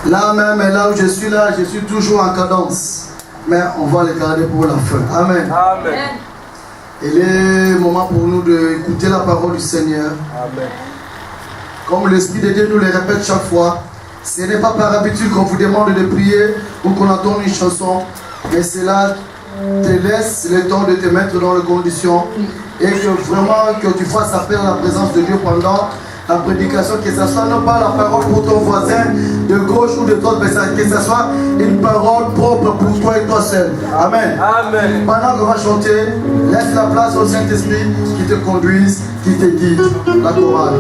Là même, et là où je suis là, je suis toujours en cadence. Mais on va le garder pour la fin. Amen. Amen. Il est moment pour nous d'écouter la parole du Seigneur. Amen. Comme l'Esprit de Dieu nous le répète chaque fois, ce n'est pas par habitude qu'on vous demande de prier ou qu'on entende une chanson, mais cela te laisse le temps de te mettre dans les conditions et que vraiment que tu fasses appel à la présence de Dieu pendant la prédication, que ce soit non pas la parole pour ton voisin de gauche ou de droite, mais que ce soit une parole propre pour toi et toi seul. Amen. Amen. Pendant qu'on va chanter, laisse la place au Saint-Esprit qui te conduise, qui te guide. La chorale.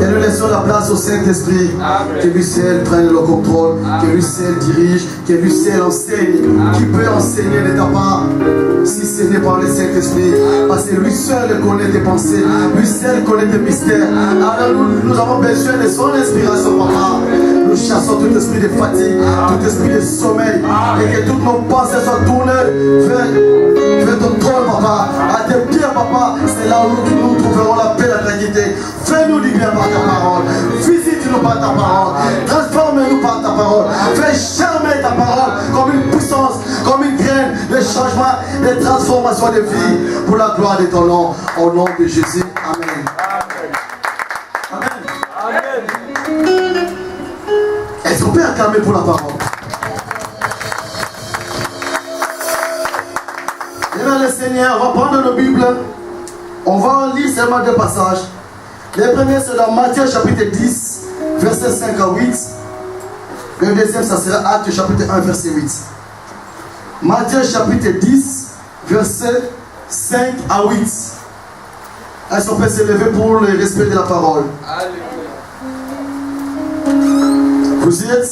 Et nous laissons la place au Saint-Esprit. Que lui seul prenne le contrôle, que lui seul dirige, que lui seul enseigne. Qui peut enseigner de ta part si ce n'est pas le Saint-Esprit? Parce que lui seul connaît tes pensées, lui seul connaît tes mystères. Alors nous avons besoin de son inspiration, papa. Nous chassons tout esprit de fatigue, tout esprit de sommeil, et que toutes nos pensées soient tournées vers ton trône, papa. À tes pieds, papa, c'est là où nous trouverons la paix, la tranquillité. Fais-nous du bien par ta parole. Visite-nous par ta parole. Transforme-nous par ta parole. Fais germer ta parole comme une puissance, comme une graine de changement, de transformation de vie pour la gloire de ton nom. Au nom de Jésus. Amen. Amen. Amen. Est-ce qu'on peut acclamer pour la parole? Et bien le Seigneur, on va prendre nos Bibles. On va en lire seulement deux passages. Le premier c'est dans Matthieu chapitre 10, verset 5 à 8. Le deuxième ça sera Actes chapitre 1, verset 8. Matthieu chapitre 10, verset 5 à 8. Est-ce qu'on peut se lever pour le respect de la parole? Vous y êtes?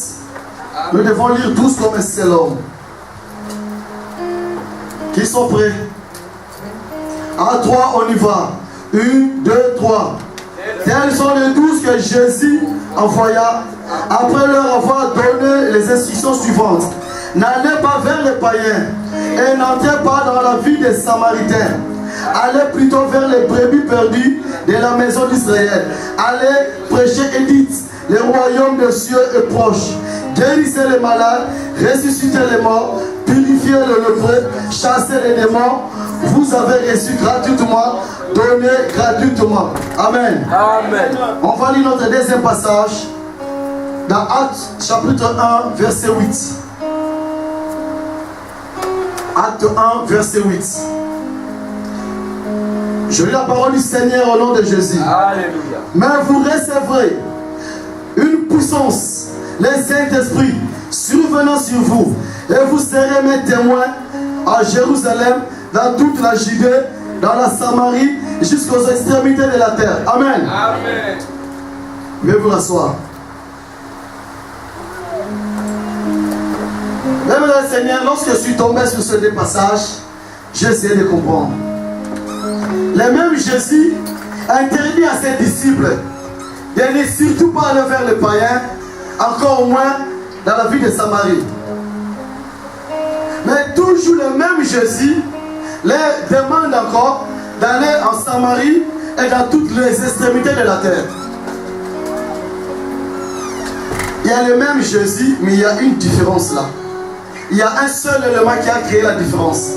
Nous devons lire tous comme un seul homme. Qui sont prêts? À 3, on y va. 1, 2, 3. Tels sont les 12 que Jésus envoya après leur avoir donné les instructions suivantes. N'allez pas vers les païens et n'entrez pas dans la vie des Samaritains. Allez plutôt vers les brebis perdues de la maison d'Israël. Allez prêcher et dites, le royaume des cieux est proche. Guérissez les malades, ressuscitez les morts, purifiez les lépreux, chassez les démons. Vous avez reçu gratuitement, donné gratuitement. Amen. Amen. On va lire notre deuxième passage dans Actes chapitre 1, verset 8. Acte 1, verset 8. Je lis la parole du Seigneur au nom de Jésus. Alléluia. Mais vous recevrez une puissance, le Saint-Esprit, survenant sur vous, et vous serez mes témoins à Jérusalem, dans toute la Judée, dans la Samarie, jusqu'aux extrémités de la terre. Amen. Amen. Veuillez vous rasseoir. Même le Seigneur, lorsque je suis tombé sur ce deux passages, j'ai essayé de comprendre. Le même Jésus a interdit à ses disciples de ne surtout pas aller vers les païens, encore moins dans la ville de Samarie. Mais toujours le même Jésus leur demande encore d'aller en Samarie et dans toutes les extrémités de la terre. Il y a le même Jésus, mais il y a une différence là. Il y a un seul élément qui a créé la différence.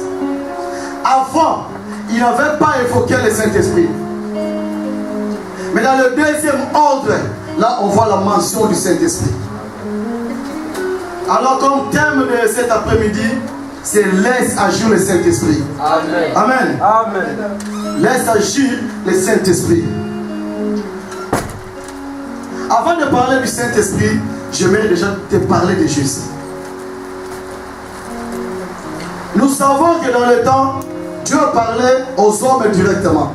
Avant, il n'avait pas évoqué le Saint-Esprit. Mais dans le deuxième ordre, là on voit la mention du Saint-Esprit. Alors comme thème de cet après-midi, c'est laisse agir le Saint-Esprit. Amen. Amen. Amen. Laisse agir le Saint-Esprit. Avant de parler du Saint-Esprit, j'aimerais déjà te parler de Jésus. Nous savons que dans le temps, Dieu parlait aux hommes directement.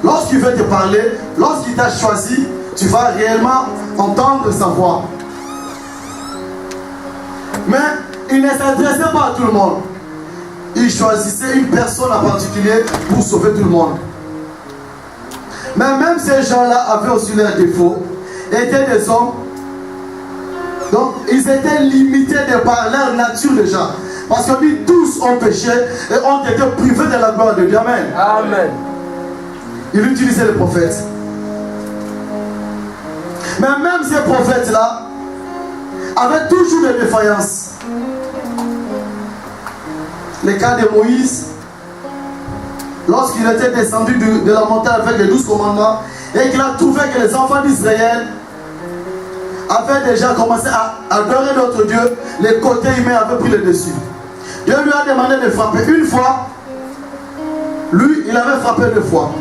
Lorsqu'il veut te parler, lorsqu'il t'a choisi, tu vas réellement entendre sa voix. Mais il ne s'adressait pas à tout le monde. Il choisissait une personne en particulier pour sauver tout le monde. Mais même ces gens-là avaient aussi leurs défauts, étaient des hommes. Donc ils étaient limités de par leur nature déjà. Parce qu'on dit tous ont péché et ont été privés de la gloire de Dieu. Amen. Amen. Il utilisait les prophètes. Mais même ces prophètes-là avaient toujours des défaillances. Le cas de Moïse, lorsqu'il était descendu de la montagne avec les 12 commandements et qu'il a trouvé que les enfants d'Israël avaient déjà commencé à adorer notre Dieu, les côtés humains avaient pris le dessus. Dieu lui a demandé de frapper une fois. Lui, il avait frappé deux fois.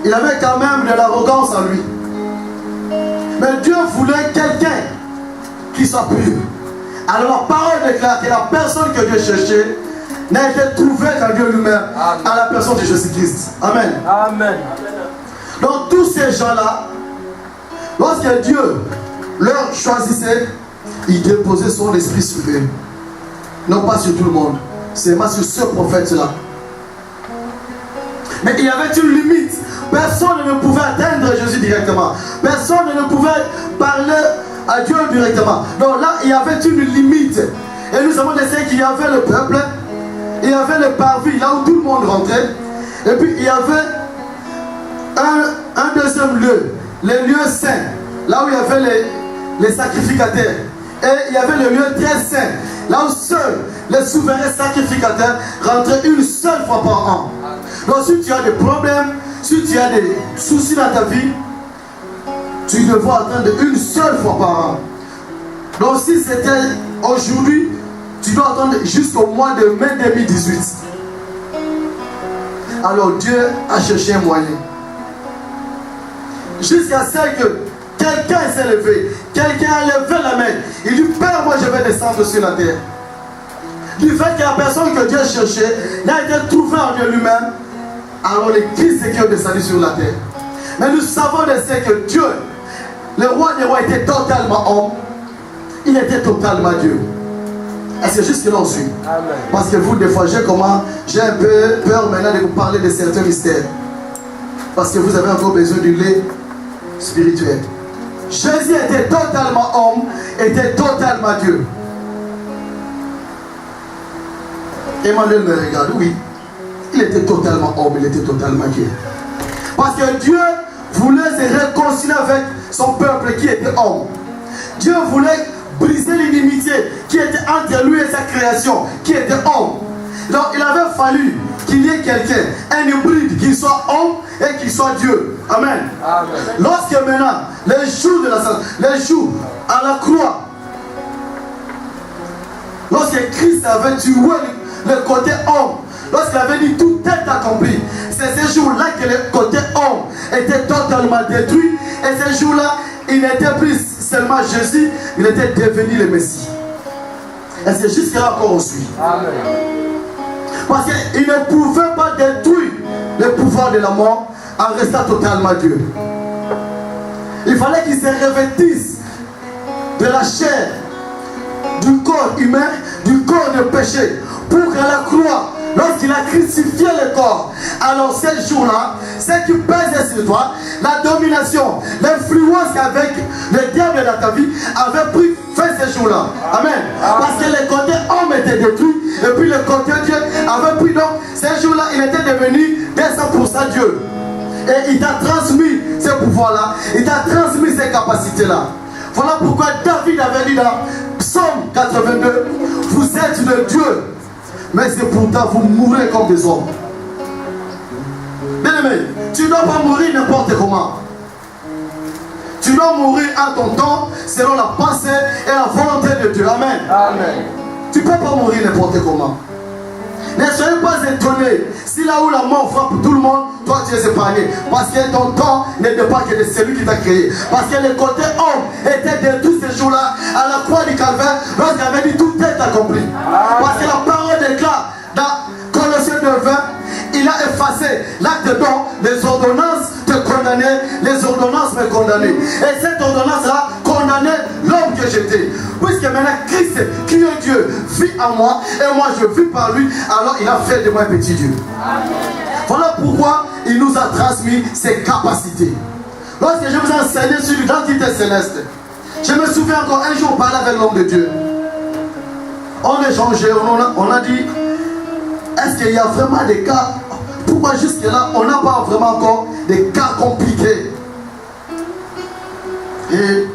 Il avait quand même de l'arrogance en lui. Mais Dieu voulait quelqu'un qui soit pur. Alors la parole déclare que la personne que Dieu cherchait n'a été trouvée qu'en Dieu lui-même, à la personne de Jésus-Christ. Amen. Amen. Donc tous ces gens-là, lorsque Dieu leur choisissait, il déposait son esprit sur eux. Non pas sur tout le monde, seulement sur ce prophète-là. Mais il y avait une limite. Personne ne pouvait atteindre Jésus directement. Personne ne pouvait parler à Dieu directement. Donc là, il y avait une limite. Et nous avons essayé qu'il y avait le peuple, il y avait le parvis, là où tout le monde rentrait. Et puis il y avait un deuxième lieu, les lieux saints, là où il y avait les sacrificateurs. Et il y avait le lieu très saint, là où seuls les souverains sacrificateurs rentraient une seule fois par an. Donc si tu as des problèmes, si tu as des soucis dans ta vie, tu devras attendre une seule fois par an. Donc si c'était aujourd'hui, tu dois attendre jusqu'au mois de mai 2018. Alors Dieu a cherché un moyen. Jusqu'à ce que quelqu'un s'est levé, quelqu'un a levé la main. Il dit, Père, moi je vais descendre sur la terre. Du fait que la personne que Dieu cherchait n'a été trouvée en Dieu lui-même, alors les Christ qui ont descendu sur la terre. Mais nous savons de ce que Dieu, le roi des rois, était totalement homme. Il était totalement Dieu. Et c'est juste que l'on suit. Parce que vous, des fois, j'ai un peu peur maintenant de vous parler de certains mystères. Parce que vous avez encore besoin du lait spirituel. Jésus était totalement homme, était totalement Dieu. Emmanuel me regarde, oui. Il était totalement homme, il était totalement Dieu. Parce que Dieu voulait se réconcilier avec son peuple qui était homme. Dieu voulait briser l'inimitié qui était entre lui et sa création, qui était homme. Donc il avait fallu qu'il y ait quelqu'un, un hybride, qui soit homme et qui soit Dieu. Amen. Amen. Lorsque maintenant, les jours de la sainte, les jours à la croix, lorsque Christ avait tué le côté homme, lorsqu'il avait dit tout est accompli, c'est ces jours-là que le côté homme était totalement détruit. Et ces jours-là, il n'était plus seulement Jésus, il était devenu le Messie. Et c'est jusque-là encore on suit. Amen. Parce qu'il ne pouvait pas détruire le pouvoir de la mort en restant totalement Dieu. Il fallait qu'il se revêtisse de la chair, du corps humain, du corps de péché, pour qu'à la croix, lorsqu'il a crucifié le corps, alors ces jours-là, ce qui pèse sur toi, la domination, l'influence qu'avec le diable dans ta vie avait pris fin ces jours-là. Amen. Parce que le côté homme était détruit, et puis le côté Dieu avait pris. Donc ces jours-là, il était devenu 200% Dieu. Et il t'a transmis ce pouvoir-là, il t'a transmis ces capacités-là. Voilà pourquoi David avait dit dans Psaume 82, vous êtes le Dieu, mais c'est pourtant vous mourrez comme des hommes. Bien-aimé, tu ne dois pas mourir n'importe comment. Tu dois mourir à ton temps, selon la pensée et la volonté de Dieu. Amen. Amen. Tu ne peux pas mourir n'importe comment. Ne soyez pas étonnés si là où la mort frappe tout le monde, toi tu es épargné. Parce que ton temps n'est pas que de celui qui t'a créé. Parce que le côté homme était de tous ces jours-là à la croix du calvaire, lorsqu'il avait dit tout est accompli. Parce que la parole déclare dans Colossiens 2:20, il a effacé l'acte dont les ordonnances te condamnaient, les ordonnances me condamnaient. Et cette ordonnance-là condamnait l'homme que j'étais. Puisque maintenant Christ, qui est Dieu, vit en moi et moi je vis par lui, alors il a fait de moi un petit Dieu. Amen. Voilà pourquoi il nous a transmis ses capacités. Lorsque je vous ai enseigné sur l'identité céleste, je me souviens encore un jour parler avec l'homme de Dieu. On échangeait, on a dit, est-ce qu'il y a vraiment des cas? Pourquoi jusque-là, on n'a pas vraiment encore des cas compliqués? Et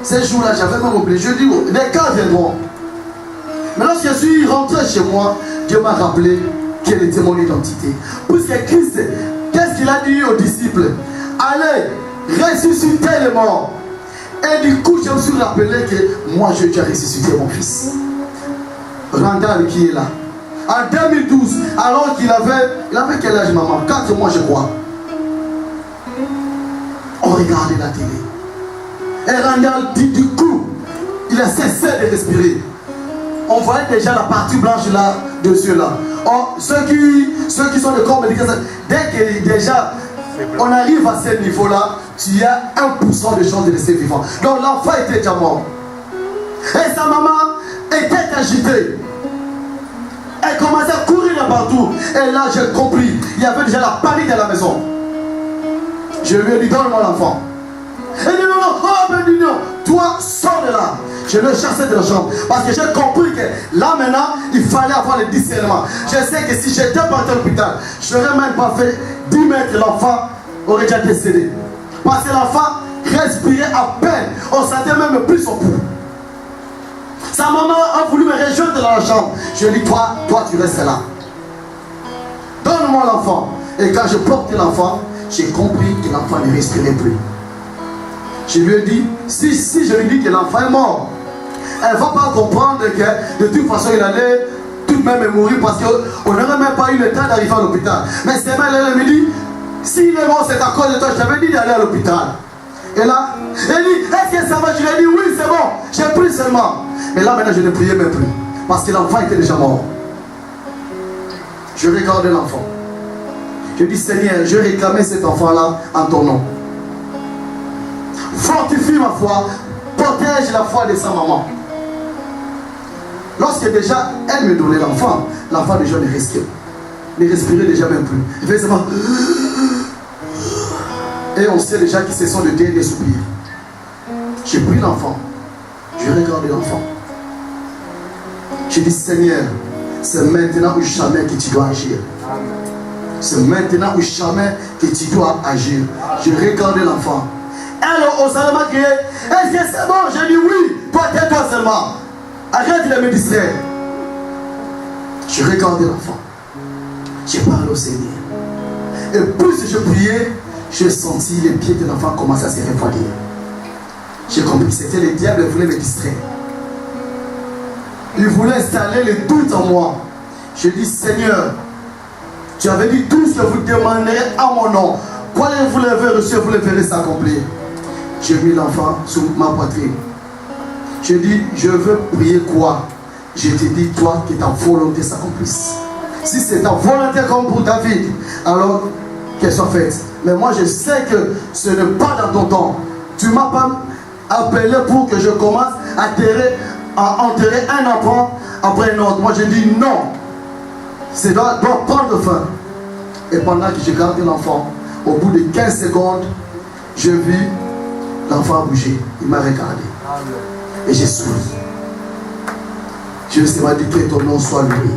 ces jours-là, j'avais même oublié. Je dis, oh, les cas viendront. Mais lorsque je suis rentré chez moi, Dieu m'a rappelé quelle était mon identité. Puisque Christ, qu'est-ce qu'il a dit aux disciples? Allez, ressuscitez les morts. Et du coup, je me suis rappelé que moi, je dois ressusciter mon fils. Randall qui est là. En 2012, alors qu'il avait quel âge, maman? 4 mois, je crois. On regardait la télé. Et Randall dit du coup, il a cessé de respirer. On voyait déjà la partie blanche là, dessus là. Or, ceux qui sont de corps médical, dès que déjà On arrive à ce niveau-là, tu as 1% de chance de rester vivant. Donc l'enfant était déjà mort. Et sa maman était agitée. Elle commençait à courir de partout. Et là, j'ai compris. Il y avait déjà la panique à la maison. Je lui ai dit, donne-moi l'enfant. Elle dit, non, non, oh, ben dis non. Toi, sors de là. Je le chassais de la chambre. Parce que j'ai compris que là, maintenant, il fallait avoir le discernement. Je sais que si j'étais parti à l'hôpital, je n'aurais même pas fait 10 mètres, l'enfant aurait déjà décédé. Parce que l'enfant respirait à peine. On ne sentait même plus son pouls. Sa maman a voulu me rejoindre dans la chambre. Je lui ai dit, toi, tu restes là. Donne-moi l'enfant. Et quand je portais l'enfant, j'ai compris que l'enfant ne respirait plus. Je lui ai dit, si je lui dis que l'enfant est mort, elle ne va pas comprendre que de toute façon il allait tout de même mourir parce qu'on n'aurait même pas eu le temps d'arriver à l'hôpital. Mais c'est elle, elle me dit, s'il est mort, c'est à cause de toi, je t'avais dit d'aller à l'hôpital. Et là, elle dit, est-ce que ça va? Je lui ai dit, oui, c'est bon, j'ai pris seulement. Mais là, maintenant, je ne priais même plus. Parce que l'enfant était déjà mort. Je regardais l'enfant. Je dis, Seigneur, je réclamais cet enfant-là en ton nom. Fortifie ma foi, protège la foi de sa maman. Lorsque déjà, elle me donnait l'enfant déjà ne respirait déjà même plus. Il faisait seulement... Et on sait déjà qu'ils se sont de derniers soupirs. J'ai pris l'enfant. J'ai regardé l'enfant. J'ai dit, Seigneur, c'est maintenant ou jamais que tu dois agir. C'est maintenant ou jamais que tu dois agir. J'ai regardé l'enfant. Elle, au salon, m'a crié, est-ce que c'est bon? J'ai dit oui, toi, tais-toi seulement. Arrête de me distraire. J'ai regardé l'enfant. J'ai parlé au Seigneur. Et plus je priais, j'ai senti les pieds de l'enfant commencer à se refroidir. J'ai compris que c'était le diable qui voulait me distraire. Il voulait installer le doute en moi. J'ai dit, Seigneur, tu avais dit tout ce que vous demanderez à mon nom. Quoi vous l'avez reçu, vous le verrez s'accomplir. J'ai mis l'enfant sous ma poitrine. J'ai dit, je veux prier quoi? Je te dis, toi, que ta volonté s'accomplisse. Si c'est ta volonté comme pour David, alors qu'elle soit faite. Mais moi, je sais que ce n'est pas dans ton temps. Tu ne m'as pas appelé pour que je commence à enterrer un enfant après un autre. Moi, je dis non. Ça doit prendre fin. Et pendant que j'ai gardé l'enfant, au bout de 15 secondes, j'ai vu l'enfant bouger. Il m'a regardé. Et j'ai souri. Dieu m'a dit que ton nom soit loué.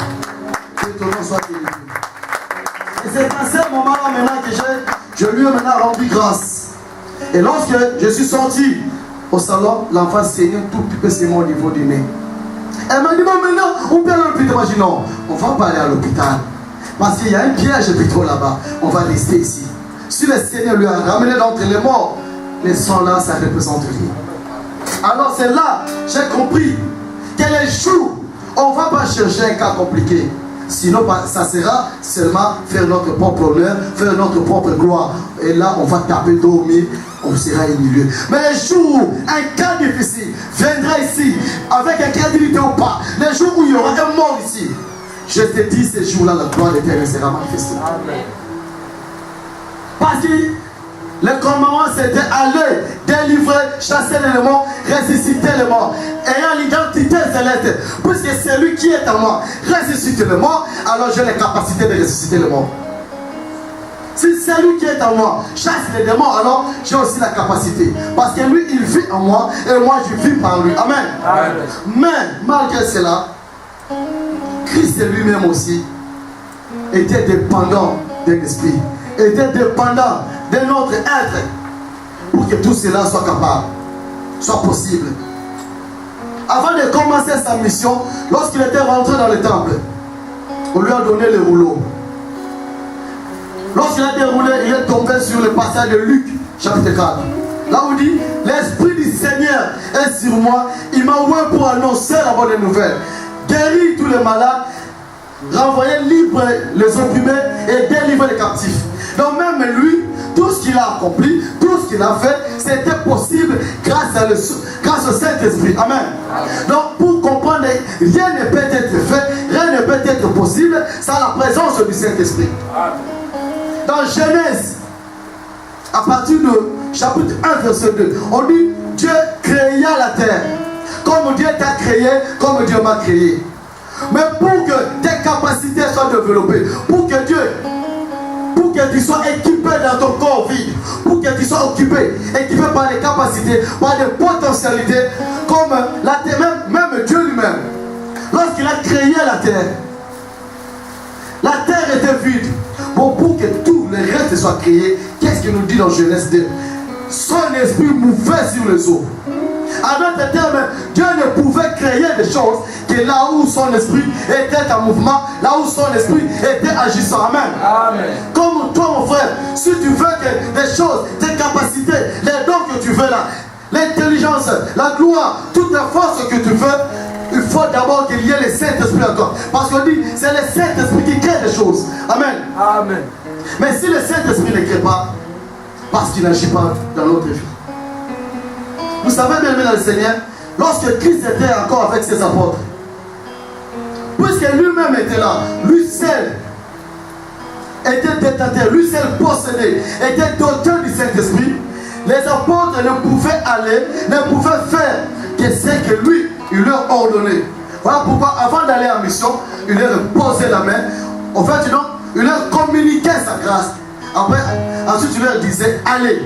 Que ton nom soit élevé. Et c'est à ce moment-là maintenant que je lui ai maintenant rendu grâce. Et lorsque je suis sorti au salon, l'enfant saignait tout petit peu au niveau du nez. Elle m'a dit, bon maintenant, on peut aller à l'hôpital. Moi je dis non, on ne va pas aller à l'hôpital. Parce qu'il y a un piège plutôt là-bas. On va rester ici. Si le Seigneur lui a ramené d'entre les morts, les sangs là, ça représente rien. Alors c'est là, j'ai compris que les jours, on ne va pas chercher un cas compliqué. Sinon, ça sera seulement faire notre propre honneur, faire notre propre gloire. Et là, on va taper, dormir, on sera humilié. Mais les jours où un cas difficile viendra ici, avec un crédibilité ou pas, les jours où il y aura un mort ici, je te dis, ces jours-là, la gloire de l'Éternel sera manifestée. Parce que le commandement, c'était aller, délivrer, chasser les démons, ressusciter les morts. Ayant l'identité céleste, puisque c'est lui qui est en moi, ressuscite les morts, alors j'ai la capacité de ressusciter les morts. Si c'est lui qui est en moi, chasse les démons, alors j'ai aussi la capacité. Parce que lui, il vit en moi, et moi, je vis par lui. Amen. Amen. Mais, malgré cela, Christ lui-même aussi était dépendant d'un esprit, était dépendant d'un autre être pour que tout cela soit capable, soit possible. Avant de commencer sa mission, lorsqu'il était rentré dans le temple, on lui a donné le rouleau. Lorsqu'il a déroulé, il est tombé sur le passage de Luc, chapitre 4. Là où il dit, l'Esprit du Seigneur est sur moi, il m'a envoyé pour annoncer la bonne nouvelle. Guérir tous les malades, renvoyer libre les opprimés et délivrer les captifs. Donc même lui, tout ce qu'il a accompli, tout ce qu'il a fait, c'était possible grâce au Saint-Esprit. Amen. Donc pour comprendre, rien ne peut être fait, rien ne peut être possible sans la présence du Saint-Esprit. Dans Genèse, à partir de chapitre 1, verset 2, on dit Dieu créa la terre. Comme Dieu t'a créé, comme Dieu m'a créé. Mais pour que tes capacités soient développées, pour que tu sois équipé dans ton corps vide, pour que tu sois équipé par les capacités, par les potentialités, comme la terre, même Dieu lui-même, lorsqu'il a créé la terre était vide. Bon, pour que tout le reste soit créé, qu'est-ce qu'il nous dit dans Genèse 2? Son esprit mouvait sur les eaux. En d'autres termes, Dieu ne pouvait créer des choses que là où son esprit était en mouvement, là où son esprit était agissant. Amen. Amen. Comme toi, mon frère, si tu veux que des choses, tes capacités, les dons que tu veux là, l'intelligence, la gloire, toute la force que tu veux, il faut d'abord qu'il y ait le Saint-Esprit en toi. Parce qu'on dit, c'est le Saint-Esprit qui crée des choses. Amen. Amen. Mais si le Saint-Esprit ne crée pas, parce qu'il n'agit pas dans notre vie. Vous savez, bien aimé dans le Seigneur, lorsque Christ était encore avec ses apôtres, puisque lui-même était là, lui seul était détenteur, lui seul possédé, était doté du Saint-Esprit, les apôtres ne pouvaient aller, ne pouvaient faire que ce que lui, il leur ordonnait. Voilà pourquoi, avant d'aller en mission, il leur posait la main. En fait, il leur communiquait sa grâce. Ensuite, il leur disait, allez.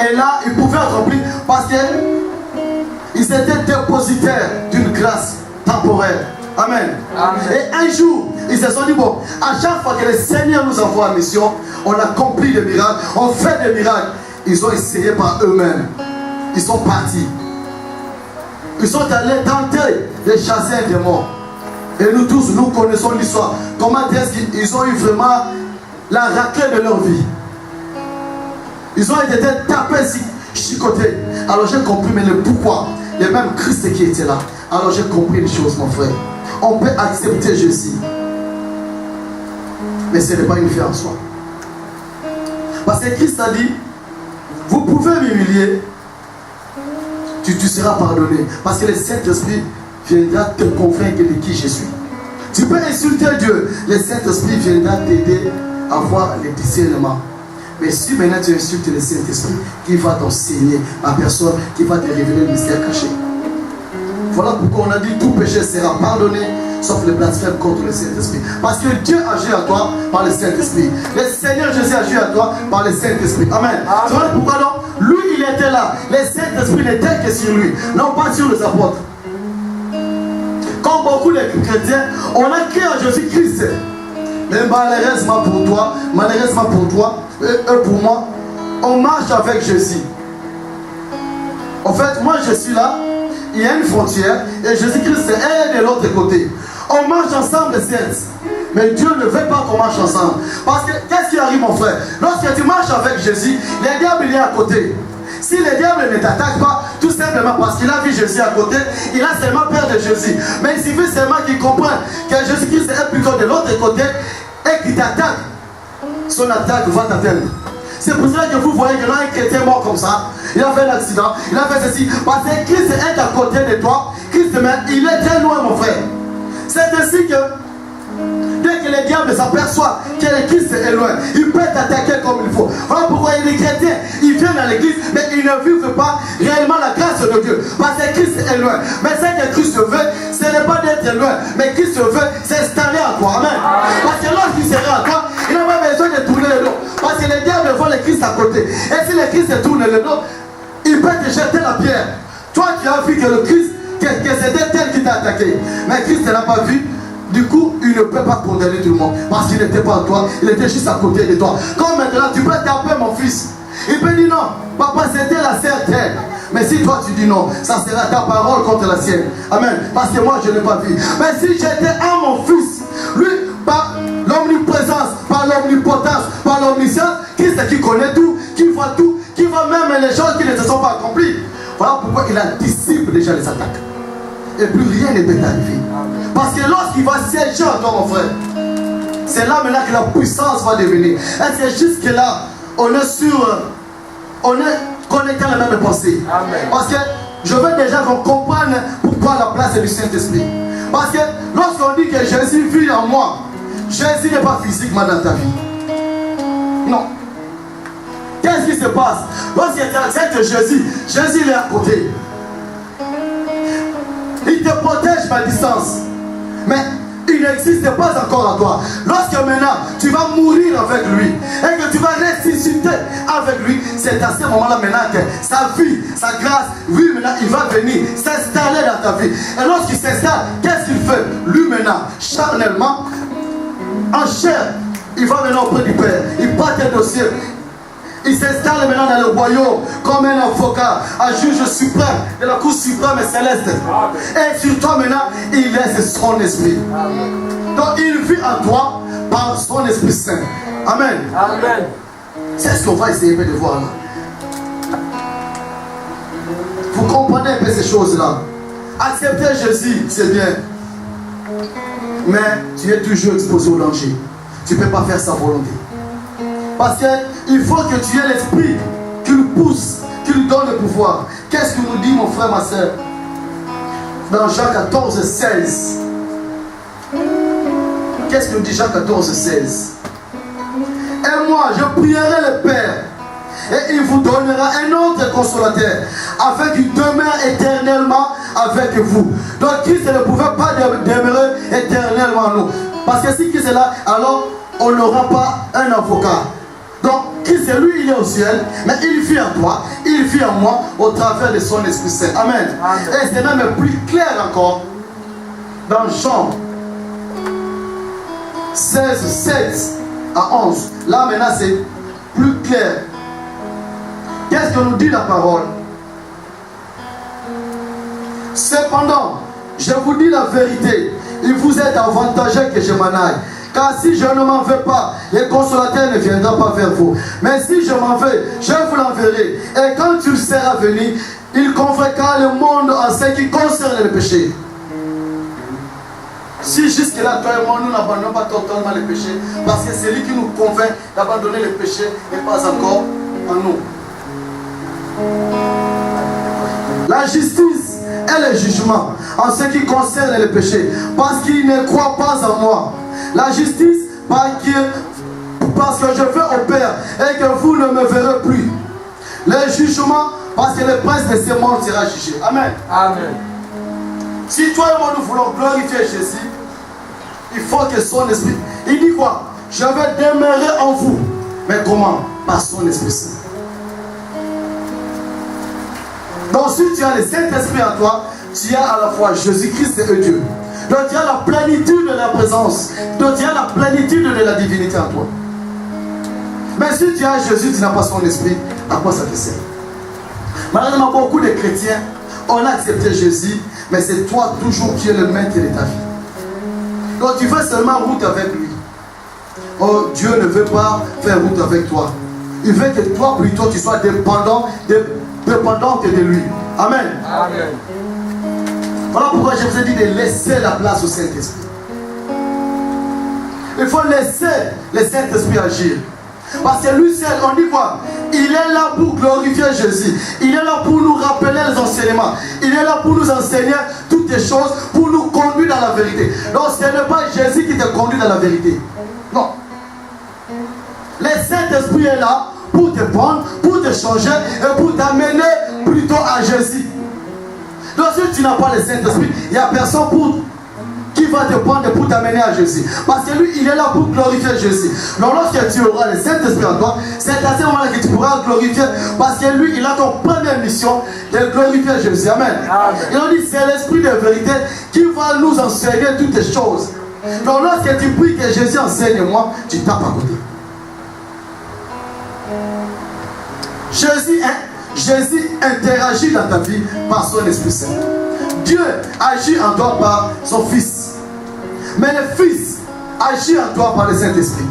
Et là, ils pouvaient accomplir parce qu'ils étaient dépositaires d'une grâce temporaire. Amen. Amen. Et un jour, ils se sont dit, bon, à chaque fois que le Seigneur nous envoie en mission, on accomplit des miracles, on fait des miracles. Ils ont essayé par eux-mêmes. Ils sont partis. Ils sont allés tenter de chasser un démon. Et nous tous, nous connaissons l'histoire. Comment est-ce qu'ils ont eu vraiment la raclée de leur vie. Ils ont été tapés, chicotés. Alors j'ai compris, mais le pourquoi. Le même Christ qui était là. Alors j'ai compris une chose, mon frère. On peut accepter Jésus. Mais ce n'est pas une fin en soi. Parce que Christ a dit, vous pouvez m'humilier. Tu seras pardonné. Parce que le Saint-Esprit viendra te convaincre de qui je suis. Tu peux insulter Dieu. Le Saint-Esprit viendra t'aider à voir les discernements. Mais si maintenant tu insultes le Saint-Esprit, qui va t'enseigner à personne, qui va te révéler le mystère caché. Voilà pourquoi on a dit tout péché sera pardonné, sauf le blasphème contre le Saint-Esprit. Parce que Dieu agit à toi par le Saint-Esprit. Le Seigneur Jésus agit à toi par le Saint-Esprit. Amen. Voilà pourquoi donc, lui il était là. Le Saint-Esprit n'était que sur lui, non pas sur les apôtres. Comme beaucoup de chrétiens, on a créé en Jésus-Christ. Mais malheureusement pour toi, pour moi, on marche avec Jésus. En fait, moi je suis là, il y a une frontière, et Jésus-Christ est de l'autre côté. On marche ensemble, certes, mais Dieu ne veut pas qu'on marche ensemble. Parce que, qu'est-ce qui arrive, mon frère? Lorsque tu marches avec Jésus, le diable il est à côté. Si le diable ne t'attaque pas, tout simplement parce qu'il a vu Jésus à côté, il a seulement peur de Jésus. Mais il suffit seulement qu'il comprenne que Jésus-Christ est plutôt de l'autre côté et qu'il t'attaque. Son attaque va t'atteindre. C'est pour cela que vous voyez que là, un chrétien mort comme ça, il a fait un accident, il a fait ceci. Parce que Christ est à côté de toi, Christ même, il est très loin, mon frère. C'est ainsi que dès que le diable s'aperçoit que le Christ est loin, il peut t'attaquer comme il faut. Voilà pourquoi les chrétiens, ils viennent à l'église, mais ils ne vivent pas réellement la grâce de Dieu. Parce que Christ est loin. Mais ce que Christ veut, ce n'est pas d'être loin, mais Christ veut s'installer à toi. Amen. Parce que lorsqu'il sera à toi, il n'a pas besoin de tourner le dos. Parce que le diable voit le Christ à côté. Et si le Christ tourne le dos, il peut te jeter la pierre. Toi, tu as vu que le Christ, que c'était tel qui t'a attaqué. Mais Christ ne l'a pas vu. Du coup, il ne peut pas condamner tout le monde. Parce qu'il n'était pas à toi, il était juste à côté de toi. Comme maintenant, tu peux taper mon fils. Il peut dire non, papa, c'était la certaine. Mais si toi tu dis non, ça sera ta parole contre la sienne. Amen. Parce que moi, je ne l'ai pas vu. Mais si j'étais à mon fils, lui, par l'omniprésence, par l'omnipotence, par l'omniscience, Christ qui connaît tout, qui voit tout, qui voit même les choses qui ne se sont pas accomplies. Voilà pourquoi il anticipe déjà les attaques. Et plus rien ne peut t'arriver. Parce que lorsqu'il va siéger en toi, mon frère, c'est là maintenant que la puissance va devenir. Est-ce que jusque là, on est connecté à la même pensée? Amen. Parce que je veux déjà qu'on comprenne pourquoi la place du Saint-Esprit. Parce que lorsqu'on dit que Jésus vit en moi, Jésus n'est pas physiquement dans ta vie. Non. qu'est-ce qui se passe? Lorsqu'il est à la tête de Jésus, Jésus il est à côté. Il te protège par distance. Mais il n'existe pas encore en toi. Lorsque maintenant tu vas mourir avec lui et que tu vas ressusciter avec lui, c'est à ce moment-là maintenant que sa vie, sa grâce, lui maintenant il va venir s'installer dans ta vie. Et lorsqu'il s'installe, qu'est-ce qu'il fait? Lui maintenant, charnellement, en chair, il va maintenant auprès du Père. Il part tes dossiers. Il s'installe maintenant dans le royaume comme un avocat, un juge suprême de la cour suprême et céleste. Et sur toi maintenant, il laisse son esprit. Donc il vit en toi par son Esprit Saint. Amen. Amen. C'est ce qu'on va essayer de voir là. Vous comprenez un peu ces choses-là. Accepter Jésus, c'est bien. Mais tu es toujours exposé au danger. Tu ne peux pas faire sa volonté. Parce qu'il faut que tu aies l'esprit qui le pousse, qui lui donne le pouvoir. Qu'est-ce que nous dit mon frère, ma soeur? Dans Jean 14, 16. Qu'est-ce que nous dit Jean 14, 16? Et moi, je prierai le Père, et il vous donnera un autre consolateur, afin qu'il demeure éternellement avec vous. Donc Christ ne pouvait pas demeurer éternellement en nous. Parce que si Christ est là, alors on n'aura pas un avocat. Donc Christ, lui, il est au ciel, mais il vit en toi, il vit en moi au travers de son Esprit Saint. Amen. Amen. Et c'est même plus clair encore dans Jean 16, 7 à 11. Là maintenant c'est plus clair. Qu'est-ce que nous dit la parole? Cependant, je vous dis la vérité, il vous est avantageux que je m'en aille. Car si je ne m'en vais pas, le consolateur ne viendra pas vers vous. Mais si je m'en vais, je vous l'enverrai. Et quand il sera venu, il convaincra le monde en ce qui concerne le péché. Si jusque-là, toi et moi, nous n'abandonnons pas totalement le péché, parce que c'est lui qui nous convainc d'abandonner le péché et pas encore en nous. La justice et le jugement en ce qui concerne le péché, parce qu'il ne croit pas en moi. La justice, parce que je vais au Père et que vous ne me verrez plus. Le jugement, parce que le prince de ce monde sera jugé. Amen. Amen. Si toi et moi nous voulons glorifier Jésus, il faut que son esprit. Il dit quoi? Je vais demeurer en vous. Mais comment? Par son Esprit Saint. Donc si tu as le Saint-Esprit en toi, tu as à la fois Jésus-Christ et Dieu. Donc tu as la plénitude de la présence. Donc tu as la plénitude de la divinité en toi. Mais si tu as Jésus, tu n'as pas son esprit, à quoi ça te sert? Malheureusement, beaucoup de chrétiens ont accepté Jésus, mais c'est toi toujours qui es le maître de ta vie. Donc tu fais seulement route avec lui. Oh, Dieu ne veut pas faire route avec toi. Il veut que toi plutôt tu sois dépendante de lui. Amen. Amen. Voilà pourquoi je vous ai dit de laisser la place au Saint-Esprit. Il faut laisser le Saint-Esprit agir. Parce que lui seul, on dit quoi? Il est là pour glorifier Jésus. Il est là pour nous rappeler les enseignements. Il est là pour nous enseigner toutes les choses, pour nous conduire dans la vérité. Donc ce n'est pas Jésus qui te conduit dans la vérité. Non. Le Saint-Esprit est là pour te prendre, pour te changer et pour t'amener plutôt à Jésus. Donc si tu n'as pas le Saint-Esprit, il n'y a personne qui va te prendre pour t'amener à Jésus. Parce que lui, il est là pour glorifier Jésus. Donc lorsque tu auras le Saint-Esprit en toi, c'est à ce moment-là que tu pourras glorifier. Parce que lui, il a ton première mission de glorifier Jésus. Amen. Amen. Et on dit, c'est l'Esprit de vérité qui va nous enseigner toutes les choses. Donc lorsque tu pries que Jésus enseigne-moi, tu tapes à côté. Jésus interagit dans ta vie par son Esprit Saint. Dieu agit en toi par son Fils. Mais le Fils agit en toi par le Saint-Esprit.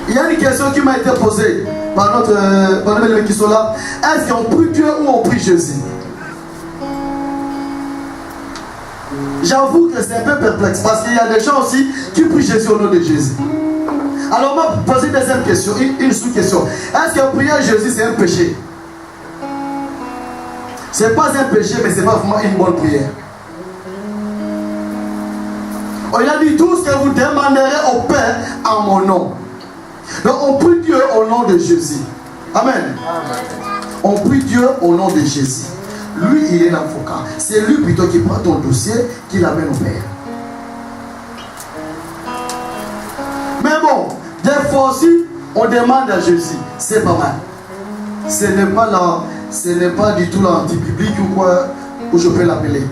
Il y a une question qui m'a été posée par les qui sont là. Est-ce qu'on prie Dieu ou on prie Jésus? J'avoue que c'est un peu perplexe parce qu'il y a des gens aussi qui prient Jésus au nom de Jésus. Alors moi, poser une deuxième question, une sous-question. Est-ce que prier Jésus c'est un péché? C'est pas un péché, mais c'est pas vraiment une bonne prière. Il a dit tout ce que vous demanderez au Père en mon nom. Donc on prie Dieu au nom de Jésus. Amen. On prie Dieu au nom de Jésus. Lui, il est l'avocat. C'est lui plutôt qui prend ton dossier, qui l'amène au Père. Mais bon, des fois aussi, on demande à Jésus. C'est pas mal. Ce n'est pas du tout l'antibiblique ou quoi, où je peux l'appeler.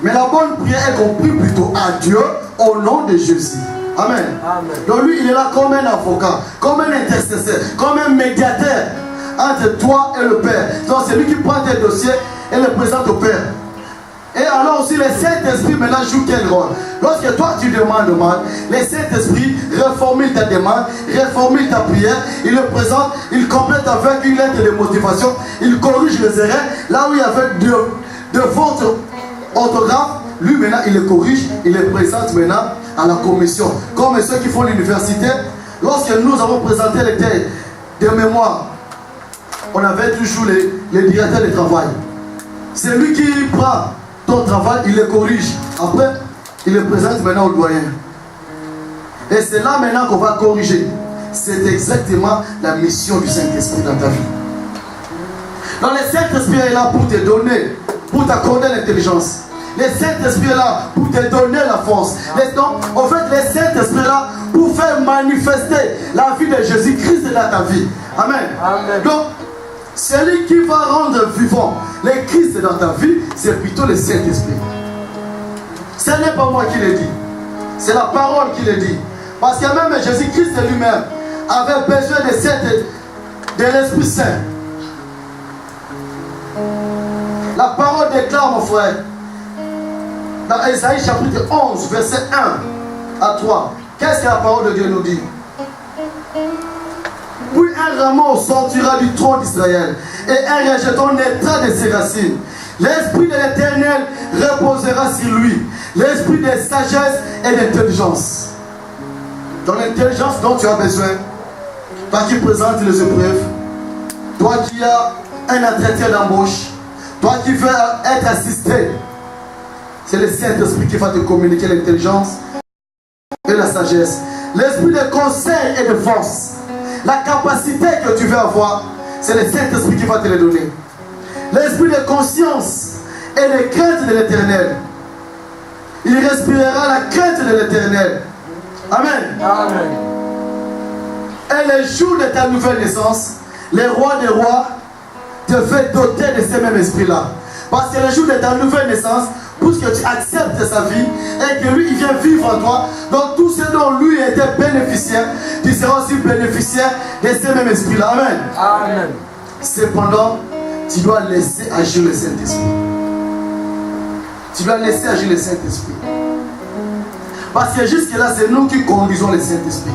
Mais la bonne prière est qu'on prie plutôt à Dieu au nom de Jésus. Amen. Amen. Donc lui, il est là comme un avocat, comme un intercesseur, comme un médiateur entre toi et le Père. Donc c'est lui qui prend tes dossiers et les présente au Père. Et alors aussi, le Saint-Esprit maintenant joue quel rôle? Lorsque toi tu demandes mal, le Saint-Esprit reformule ta demande, reformule ta prière, il le présente, il complète avec une lettre de motivation, il corrige les erreurs, là où il y avait de fautes orthographes, lui maintenant il les corrige, il les présente maintenant à la commission. Comme ceux qui font l'université, lorsque nous avons présenté les thèses de mémoire, on avait toujours les directeurs de travail. C'est lui qui prend ton travail, il le corrige. Après, il le présente maintenant au doyen. Et c'est là maintenant qu'on va corriger. C'est exactement la mission du Saint-Esprit dans ta vie. Donc le Saint-Esprit est là pour te donner, pour t'accorder l'intelligence. Le Saint-Esprit est là pour te donner la force. En fait, le Saint-Esprit est là pour faire manifester la vie de Jésus-Christ dans ta vie. Amen. Amen. Donc, celui qui va rendre vivant le Christ dans ta vie, c'est plutôt le Saint-Esprit. Ce n'est pas moi qui le dis. C'est la parole qui le dit. Parce que même Jésus-Christ lui-même avait besoin de l'Esprit Saint. La parole déclare, mon frère, dans Ésaïe chapitre 11, verset 1 à 3. Qu'est-ce que la parole de Dieu nous dit? Puis un rameau sortira du trône d'Israël et un rejeton naîtra de ses racines. L'esprit de l'Éternel reposera sur lui, l'esprit de sagesse et d'intelligence. Dans l'intelligence dont tu as besoin, toi qui présentes les épreuves, toi qui as un entretien d'embauche, toi qui veux être assisté, c'est le Saint-Esprit qui va te communiquer l'intelligence et la sagesse. L'esprit de conseil et de force. La capacité que tu veux avoir, c'est le Saint-Esprit qui va te le donner. L'esprit de conscience et de crainte de l'Éternel. Il respirera la crainte de l'Éternel. Amen. Amen. Et le jour de ta nouvelle naissance, le roi des rois te fait doter de ce même esprit-là. Parce que le jour de ta nouvelle naissance, puisque tu acceptes sa vie et que lui il vient vivre en toi, donc tout ce dont lui était bénéficiaire, tu seras aussi bénéficiaire de ce même esprit-là. Amen. Amen. Cependant, tu dois laisser agir le Saint-Esprit. Tu dois laisser agir le Saint-Esprit. Parce que jusque-là, c'est nous qui conduisons le Saint-Esprit.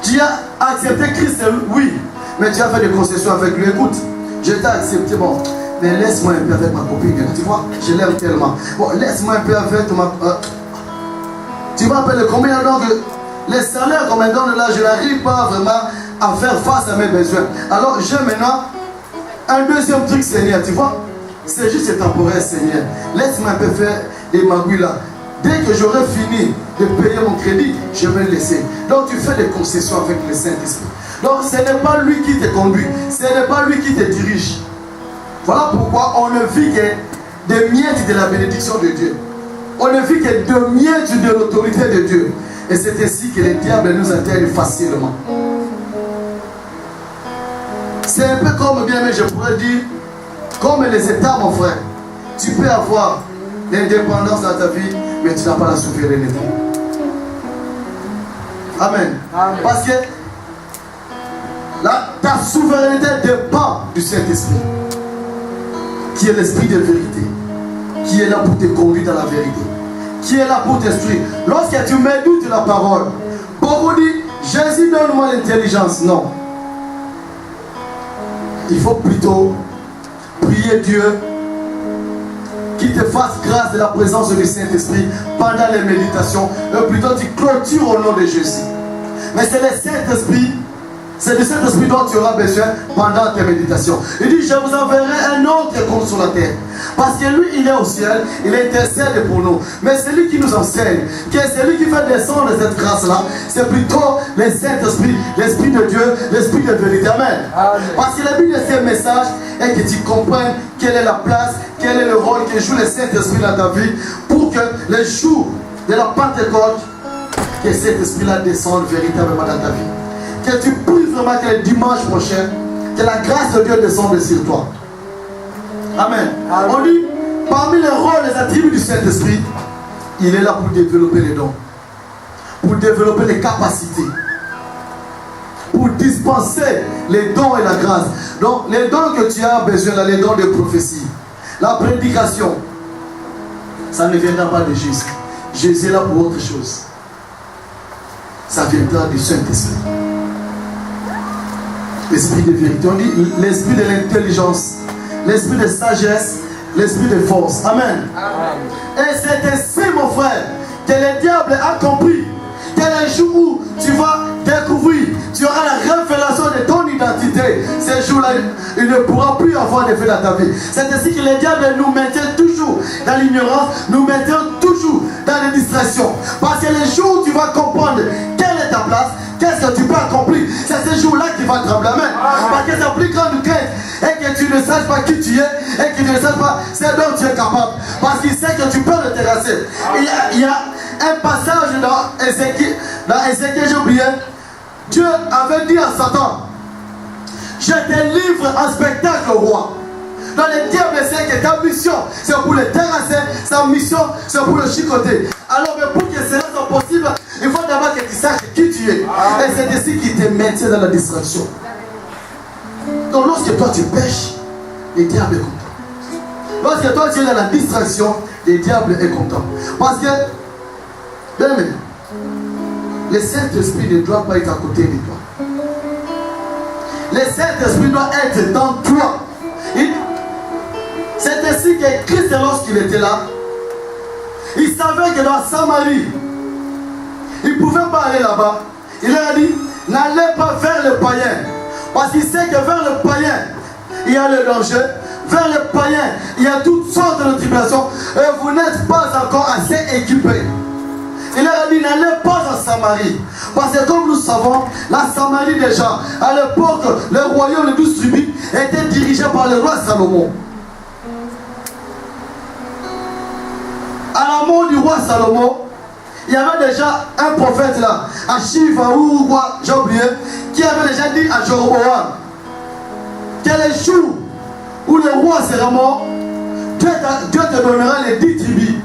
Tu as accepté Christ, oui, mais tu as fait des concessions avec lui. Écoute, je t'ai accepté, bon. Mais laisse-moi un peu avec ma copine, tu vois, je l'aime tellement. Bon, laisse-moi un peu avec ma... tu vas appeler combien donc les salaires qu'on me donne là, je n'arrive pas vraiment à faire face à mes besoins. Alors j'ai maintenant un deuxième truc, Seigneur, tu vois. C'est juste temporaire, Seigneur. Laisse-moi un peu faire des magouilles là. Dès que j'aurai fini de payer mon crédit, je vais le laisser. Donc tu fais des concessions avec le Saint-Esprit. Donc ce n'est pas lui qui te conduit, ce n'est pas lui qui te dirige. Voilà pourquoi on ne vit que des miettes de la bénédiction de Dieu. On ne vit que des miettes de l'autorité de Dieu. Et c'est ainsi que les diables nous atteignent facilement. C'est un peu comme, bien mais je pourrais dire, comme les États, mon frère. Tu peux avoir l'indépendance dans ta vie, mais tu n'as pas la souveraineté. Amen. Amen. Parce que ta souveraineté dépend du Saint-Esprit, qui est l'esprit de vérité, qui est là pour te conduire dans la vérité, qui est là pour t'instruire. Lorsque tu médites la parole, beaucoup disent, Jésus donne-moi l'intelligence. Non. Il faut plutôt prier Dieu qui te fasse grâce de la présence du Saint-Esprit pendant les méditations. Et plutôt tu clôtures au nom de Jésus. Mais c'est le Saint-Esprit C'est de cet esprit dont tu auras besoin pendant tes méditations. Il dit, je vous enverrai un autre consolateur. Parce que lui, il est au ciel, il intercède pour nous. Mais celui qui nous enseigne, qui est celui qui fait descendre cette grâce-là, c'est plutôt le Saint-Esprit, l'Esprit de Dieu, l'Esprit de vérité. Amen. Amen. Parce que le but de ces messages est que tu comprennes quelle est la place, quel est le rôle que joue le Saint-Esprit dans ta vie, pour que le jour de la Pentecôte, que cet esprit-là descende véritablement dans ta vie. Que tu pries vraiment que le dimanche prochain, que la grâce de Dieu descende sur toi. Amen. Amen. On dit, parmi les rôles, les attributs du Saint-Esprit, il est là pour développer les dons, pour développer les capacités, pour dispenser les dons et la grâce. Donc, les dons que tu as besoin, là, les dons de prophétie, la prédication, ça ne viendra pas de Jésus. Jésus est là pour autre chose. Ça viendra du Saint-Esprit. L'esprit de vérité. On dit l'esprit de l'intelligence, l'esprit de sagesse, l'esprit de force. Amen. Amen. Et c'est ainsi, mon frère, que le diable a compris que le jour où tu vas découvrir, tu auras la révélation de ton identité. Ce jour-là, il ne pourra plus avoir d'effet dans ta vie. C'est ainsi que le diable nous maintient toujours dans l'ignorance, nous maintient toujours dans les distractions. Parce que le jour où tu vas comprendre quelle est ta place, qu'est-ce que tu peux accomplir, c'est ce jour-là qui va trembler. Amen. Parce que c'est plus grande crainte et que tu ne saches pas qui tu es et que tu ne saches pas ce dont tu es capable. Parce qu'il sait que tu peux le terrasser. Il y a un passage dans Ézéchiel, j'ai oublié. Dieu avait dit à Satan, je te livre en spectacle au roi. Donc le diable sait que ta mission, c'est pour le terrasser, sa mission, c'est pour le chicoter. Alors, mais pour que cela soit possible, il faut d'abord que tu saches qui tu es. Et c'est ici qui te maintient dans la distraction. Donc lorsque toi tu pêches, le diable est content. Lorsque toi tu es dans la distraction, le diable est content. Parce que, bien aimé, le Saint-Esprit ne doit pas être à côté de toi. Le Saint-Esprit doit être dans toi. C'est ainsi que Christ, lorsqu'il était là, il savait que dans Samarie, il ne pouvait pas aller là-bas. Il leur a dit, n'allez pas vers le païen. Parce qu'il sait que vers le païen, il y a le danger. Vers le païen, il y a toutes sortes de tribulations. Et vous n'êtes pas encore assez équipés. Il leur a dit, n'allez pas en Samarie. Parce que comme nous savons, la Samarie déjà, à l'époque, le royaume de 12 tribus était dirigé par le roi Salomon. À la mort du roi Salomon, il y avait déjà un prophète là, Achiva ou roi, j'ai oublié, qui avait déjà dit à Jéroboam que le jour où le roi sera mort, Dieu te donnera les 10 tribus.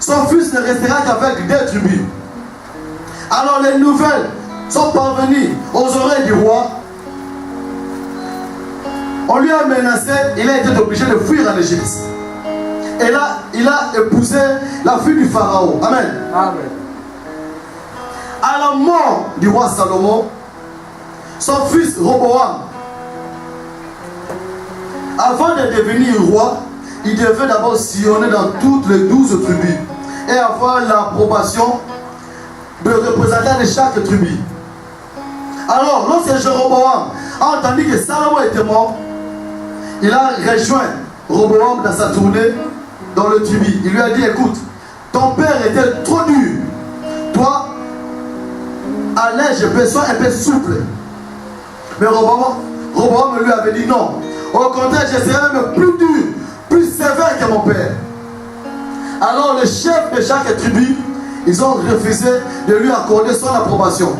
Son fils ne restera qu'avec 2 tribus. Alors les nouvelles sont parvenues aux oreilles du roi. On lui a menacé, il a été obligé de fuir en Égypte. Et là, il a épousé la fille du pharaon. Amen. Amen. À la mort du roi Salomon, son fils Roboam, avant de devenir roi, il devait d'abord sillonner dans toutes les 12 tribus et avoir l'approbation de représentant de chaque tribu. Alors, lorsque Jéroboam a entendu que Salomon était mort, il a rejoint Roboam dans sa tournée dans le tribu. Il lui a dit, écoute, ton père était trop dur. Toi, allège, sois un peu souple. Mais Roboam lui avait dit non. Au contraire, je serai même plus dur, plus sévère que mon père. Alors les chefs de chaque tribu, ils ont refusé de lui accorder son approbation.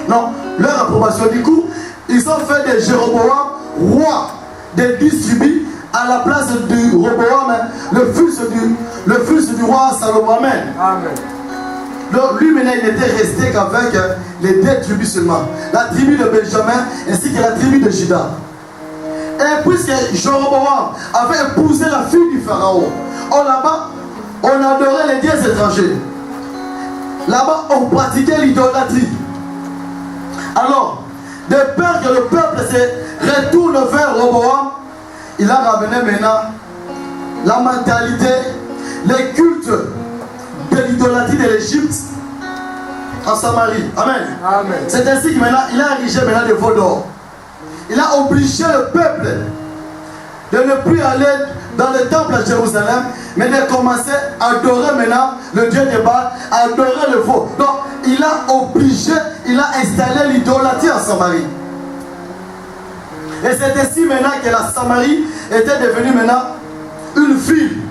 Non, leur approbation. Du coup, ils ont fait de Jéroboam roi des 10 tribus à la place du Roboam, le fils du roi Salomon. Amen. Donc lui maintenant il n'était resté qu'avec les 2 tribus seulement. La tribu de Benjamin ainsi que la tribu de Juda. Et puisque Jéroboam avait épousé la fille du pharaon, là-bas on adorait les dieux étrangers. Là-bas on pratiquait l'idolâtrie. Alors, de peur que le peuple se retourne vers Roboam, il a ramené maintenant la mentalité, les cultes de l'idolâtrie de l'Égypte en Samarie. Amen. Amen. C'est ainsi que maintenant, il a érigé maintenant des veaux d'or. Il a obligé le peuple de ne plus aller dans le temple à Jérusalem, mais de commencer à adorer maintenant le Dieu des Baal, à adorer le veau. Donc, il a obligé, il a installé l'idolâtrie en Samarie. Et c'est ainsi maintenant que la Samarie était devenue maintenant une ville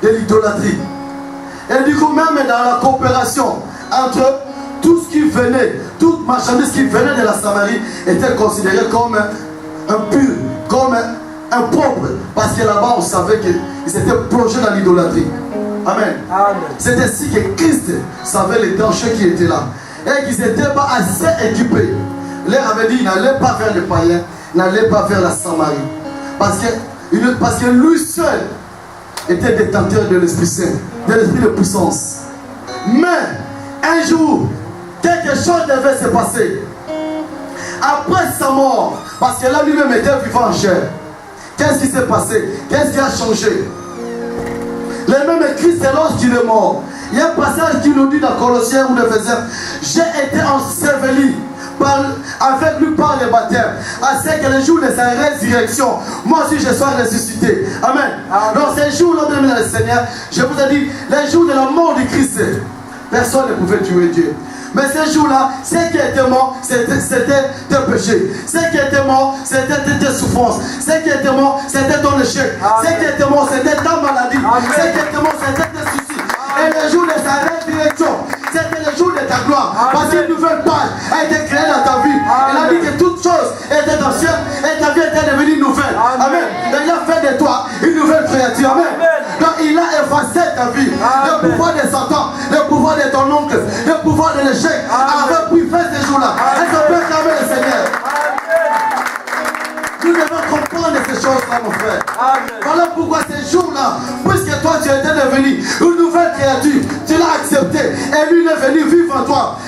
de l'idolâtrie. Et du coup, même dans la coopération entre tout ce qui venait, toute marchandise qui venait de la Samarie était considérée comme un pur, comme un propre. Parce que là-bas, on savait qu'ils étaient plongés dans l'idolâtrie. Amen. Amen. C'est ainsi que Christ savait les dangers qui étaient là. Et qu'ils n'étaient pas assez équipés. Il leur avait dit, il n'allait pas vers les païens, n'allait pas vers la Samarie. Parce que lui seul était détenteur de l'Esprit Saint, de l'Esprit de puissance. Mais un jour, quelque chose devait se passer. Après sa mort, parce que là lui-même était vivant en chair. Qu'est-ce qui s'est passé? Qu'est-ce qui a changé? Le même Christ, lorsqu'il est mort, il y a un passage qui nous dit dans Colossiens ou Éphésiens, j'ai été enseveli avec lui par le baptême, à ce que le jour de sa résurrection, moi aussi je sois ressuscité. Amen. Dans ces jours-là, bien le Seigneur, je vous ai dit, les jours de la mort du Christ, personne ne pouvait tuer Dieu. Mais ces jours-là, ce qui était mort, c'était tes péchés. Ce qui était mort, c'était tes souffrances. Ce qui était mort, c'était ton échec. Ce qui était mort, c'était ta maladie. Ce qui était mort, c'était tes soucis. Et le jour de sa résurrection, c'était le jour de ta gloire. Parce qu'une nouvelle page a été créée dans ta vie. Il a dit que toutes choses étaient anciennes et ta vie était devenue nouvelle. Amen. Et il a fait de toi une nouvelle créature. Amen. Donc il a effacé ta vie. Le pouvoir de Satan, le pouvoir de ton oncle, le pouvoir de l'échec avait pris fin ces jours-là. Et ça peut acclamer le Seigneur. Nous devons comprendre ces choses-là, mon frère. Amen. Voilà pourquoi ces jours-là, puisque toi tu étais devenu une nouvelle créature, tu l'as accepté et lui il est venu vivre en toi.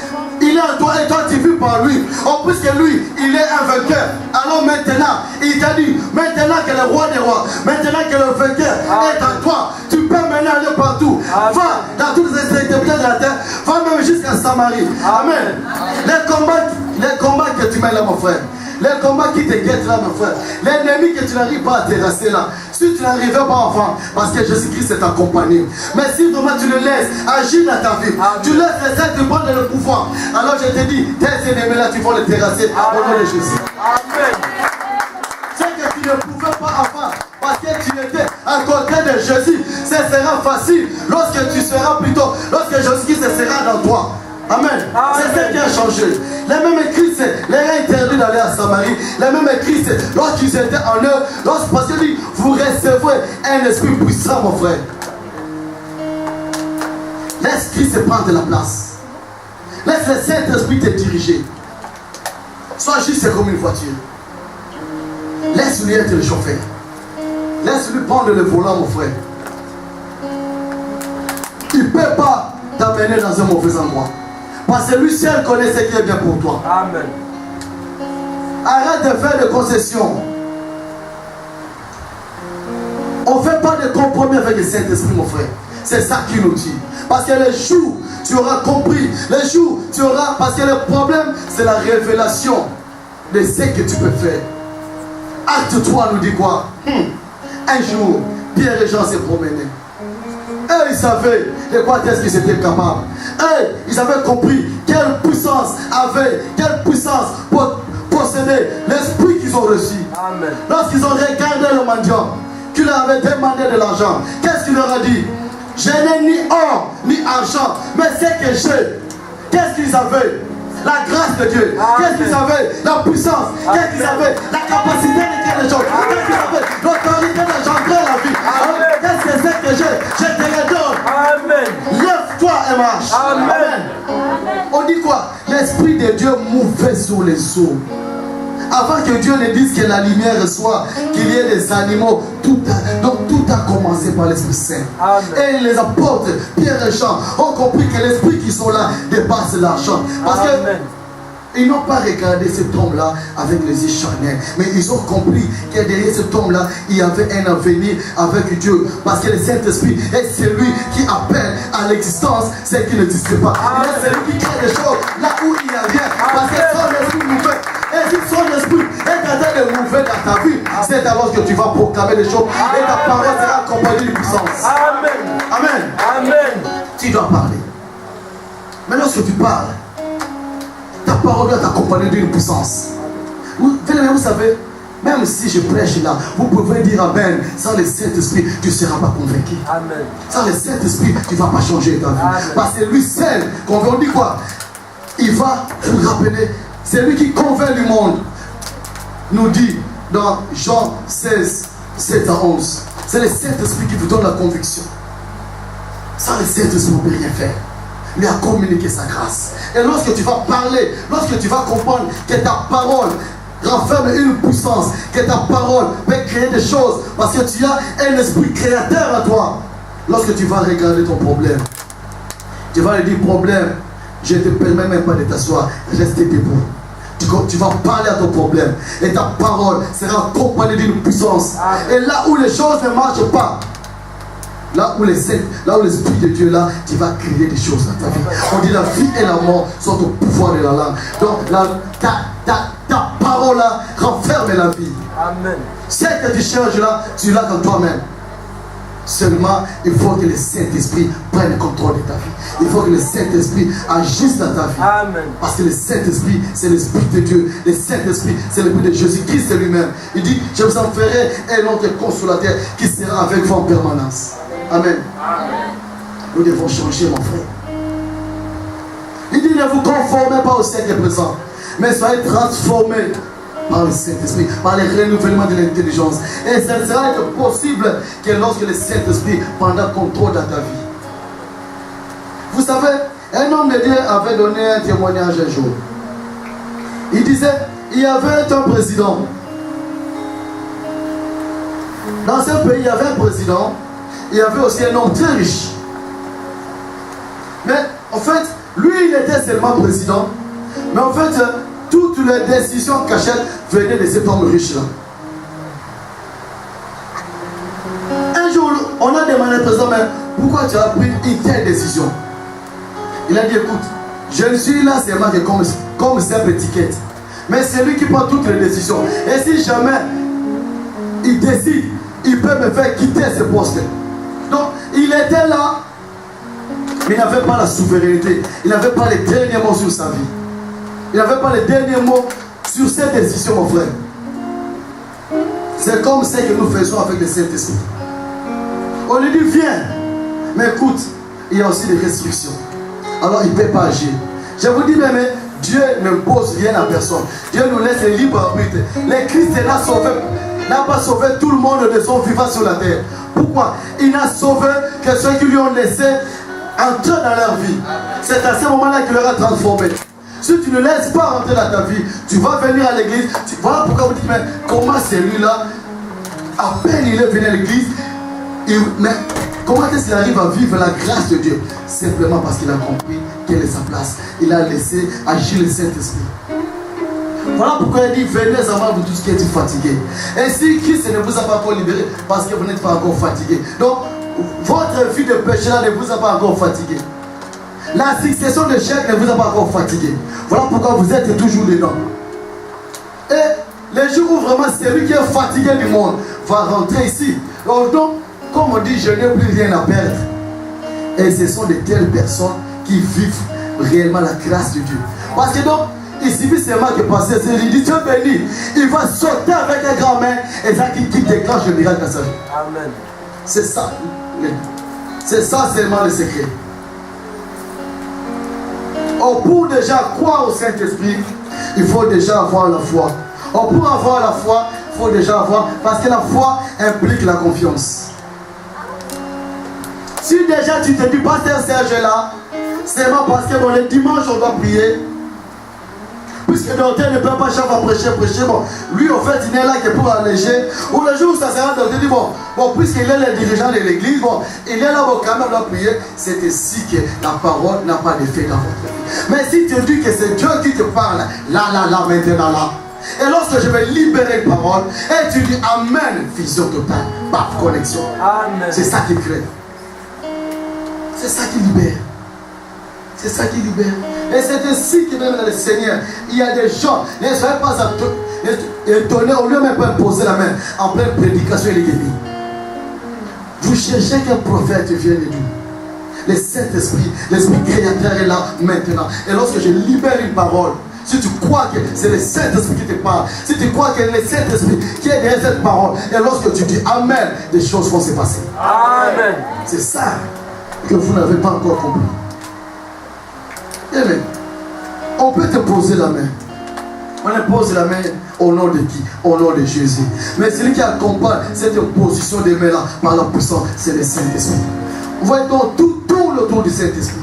Il est en toi et toi tu vis par lui. Oh, puisque lui, il est un vainqueur. Alors maintenant, il t'a dit, maintenant que le roi des rois, maintenant que le vainqueur est en toi, tu peux maintenant aller partout. Va dans toutes les extrémités de la terre, va même jusqu'à Samarie. Amen. Les combats que tu mets là, mon frère. Les combats qui te guettent là, mon frère. L'ennemi que tu n'arrives pas à terrasser là. Si tu n'arrivais pas avant, parce que Jésus-Christ est accompagné. Mais si vraiment tu le laisses agir dans ta vie, tu laisses les êtres te prendre le pouvoir. Alors je te dis, tes ennemis là, tu vas les terrasser au nom de Jésus. Amen. Ce que tu ne pouvais pas avant, parce que tu étais à côté de Jésus, ce sera facile lorsque tu seras plutôt, lorsque Jésus-Christ sera dans toi. Amen. C'est ce qui a changé. Les mêmes Christ les a interdits d'aller à Samarie. Les mêmes Christ, lorsqu'ils étaient en eux, parce qu'il dit, vous recevez un esprit puissant, mon frère. Laisse Christ prendre la place. Laisse le Saint-Esprit te diriger. Sois juste comme une voiture. Laisse-lui être le chauffeur. Laisse-lui prendre le volant, mon frère. Il ne peut pas t'amener dans un mauvais endroit. Parce que lui seul connaît ce qui est bien pour toi. Amen. Arrête de faire des concessions. On ne fait pas de compromis avec le Saint-Esprit, mon frère. C'est ça qui nous dit. Parce que le jour, tu auras compris. Le jour, tu auras... Parce que le problème, c'est la révélation de ce que tu peux faire. Acte 3 nous dit quoi? Un jour, Pierre et Jean se promenaient. Eux, ils savaient de quoi est-ce qu'ils étaient capables. Eux, ils avaient compris quelle puissance possédait l'esprit qu'ils ont reçu. Amen. Lorsqu'ils ont regardé le mendiant, qui leur avait demandé de l'argent, qu'est-ce qu'il leur a dit? Je n'ai ni or, ni argent, mais ce que j'ai. Qu'est-ce qu'ils avaient? La grâce de Dieu. Qu'est-ce qu'ils avaient? La puissance. Qu'est-ce qu'ils avaient? La capacité de créer les choses. Qu'est-ce qu'ils avaient? L'autorité d'engendrer la vie. Qu'est-ce que c'est que j'ai? Je te le donne. Amen. Lève-toi et marche. Amen. On dit quoi? L'Esprit de Dieu mouvait sur les eaux. Avant que Dieu ne dise que la lumière soit, qu'il y ait des animaux, donc tout a commencé par l'Esprit Saint. Amen. Et les apôtres, Pierre et Jean, ont compris que l'Esprit qui sont là dépasse l'argent. Parce que ils n'ont pas regardé cet homme-là avec les yeux charnels, mais ils ont compris que derrière cet homme-là, il y avait un avenir avec Dieu. Parce que le Saint-Esprit est celui qui appelle à à l'existence ce qui n'existe pas. C'est lui qui crée des choses là où il n'y a rien. Parce que son esprit nous fait. Et si son esprit est en train de mouver dans ta vie, c'est alors que tu vas proclamer des choses et ta parole sera accompagnée de puissance. Amen. Amen. Amen. Tu dois parler. Mais lorsque tu parles, ta parole doit t'accompagner d'une puissance. Vous savez, même si je prêche là, vous pouvez dire Amen. Sans le Saint-Esprit, tu ne seras pas convaincu. Amen. Sans le Saint-Esprit, tu ne vas pas changer ta vie. Amen. Parce que lui seul, on dit quoi? Il va vous rappeler. C'est lui qui convainc le monde. Nous dit dans Jean 16, 7 à 11. C'est le Saint-Esprit qui vous donne la conviction. Sans le Saint-Esprit, on ne peut rien faire. Il a communiqué sa grâce. Et lorsque tu vas parler, lorsque tu vas comprendre que ta parole renferme une puissance, que ta parole peut créer des choses, parce que tu as un esprit créateur à toi. Lorsque tu vas regarder ton problème, tu vas lui dire problème, je ne te permets même pas de t'asseoir, reste debout. Tu vas parler à ton problème et ta parole sera accompagnée d'une puissance. Et là où les choses ne marchent pas, là où l'Esprit de Dieu là, tu vas créer des choses dans ta vie. On dit la vie et la mort sont au pouvoir de la langue. Donc ta parole là renferme la vie. Amen. Ce que tu cherches là, tu l'as dans toi-même. Seulement, il faut que le Saint-Esprit prenne le contrôle de ta vie. Il faut que le Saint-Esprit agisse dans ta vie. Amen. Parce que le Saint-Esprit, c'est l'Esprit de Dieu. Le Saint-Esprit, c'est l'Esprit de Jésus-Christ lui-même. Il dit, je vous en ferai un autre consolateur qui sera avec vous en permanence. Amen. Amen. Nous devons changer, mon frère. Il dit, ne vous conformez pas au siècle présent, mais soyez transformés par le Saint-Esprit, par le renouvellement de l'intelligence. Et ça ne sera que possible que lorsque le Saint-Esprit prendra contrôle dans ta vie. Vous savez, un homme de Dieu avait donné un témoignage un jour. Il disait, il y avait un président. Dans ce pays, il y avait un président. Il y avait aussi un homme très riche. Mais en fait, lui, il était seulement président. Mais en fait, toutes les décisions cachées venaient de cet homme riche-là. Un jour, on a demandé au président, mais pourquoi tu as pris une telle décision? Il a dit, écoute, je ne suis là seulement que comme simple étiquette. Mais c'est lui qui prend toutes les décisions. Et si jamais il décide, il peut me faire quitter ce poste. Donc, il était là, mais il n'avait pas la souveraineté. Il n'avait pas les derniers mots sur sa vie. Il n'avait pas les derniers mots sur cette décision, mon frère. C'est comme ce que nous faisons avec le Saint-Esprit. On lui dit, viens. Mais écoute, il y a aussi des restrictions. Alors, il ne peut pas agir. Je vous dis, mais Dieu ne pose rien à personne. Dieu nous laisse libre arbitre. Le Christ n'a pas sauvé tout le monde de son vivant sur la terre. Pourquoi? Il n'a sauvé que ceux qui lui ont laissé entrer dans leur vie. C'est à ce moment-là qu'il leur a transformé. Si tu ne laisses pas rentrer dans ta vie, tu vas venir à l'église. Voilà pourquoi vous dites, mais comment celui-là, à peine il est venu à l'église, mais comment est-ce qu'il arrive à vivre la grâce de Dieu? Simplement parce qu'il a compris quelle est sa place. Il a laissé agir le Saint-Esprit. Voilà pourquoi il dit, venez à moi, vous tous qui êtes fatigués. Et si Christ ne vous a pas encore libéré, parce que vous n'êtes pas encore fatigué. Donc, votre vie de péché là ne vous a pas encore fatigué. La succession de chèques ne vous a pas encore fatigué. Voilà pourquoi vous êtes toujours dedans. Et les jours où vraiment celui qui est fatigué du monde va rentrer ici. Donc, comme on dit, je n'ai plus rien à perdre. Et ce sont de telles personnes qui vivent réellement la grâce de Dieu. Parce que donc, il suffit seulement de passer, il dit, Dieu béni, il va sauter avec un grand main et ça qui déclenche le miracle dans sa vie. Amen. C'est ça. C'est ça seulement le secret. Or, pour déjà croire au Saint-Esprit, il faut déjà avoir la foi. Or, pour avoir la foi, il faut déjà avoir, parce que la foi implique la confiance. Si déjà tu te dis, Pasteur Serge là, c'est pas parce que le dimanche on doit prier. Puisque le docteur ne peut pas chaque fois prêcher. Bon, lui, en fait, il n'est là que pour alléger. Ou le jour où ça sera, le docteur dit, bon, puisqu'il est le dirigeant de l'église, bon, il est là, bon, quand même, doit prier. C'est ainsi que la parole n'a pas d'effet dans votre vie. Mais si tu dis que c'est Dieu qui te parle, là, maintenant, là. Et lorsque je vais libérer une parole, et tu dis, Amen, vision totale, par connexion. Amen. C'est ça qui crée. C'est ça qui libère. C'est ça qui libère. Et c'est ainsi que même dans le Seigneur, il y a des gens, ne soyez pas étonnés, au lieu même pas poser la main en pleine prédication et les guérir. Vous cherchez qu'un prophète vienne de Dieu. Le Saint-Esprit, l'Esprit créateur est là maintenant. Et lorsque je libère une parole, si tu crois que c'est le Saint-Esprit qui te parle, si tu crois que c'est le Saint-Esprit qui est derrière cette parole, et lorsque tu dis Amen, des choses vont se passer. Amen. C'est ça que vous n'avez pas encore compris. Amen. On peut te poser la main. On te pose la main au nom de qui? Au nom de Jésus. Mais celui qui accompagne cette position de main là par la puissance, c'est le Saint-Esprit. Vous voyez donc, tout tourne autour du Saint-Esprit.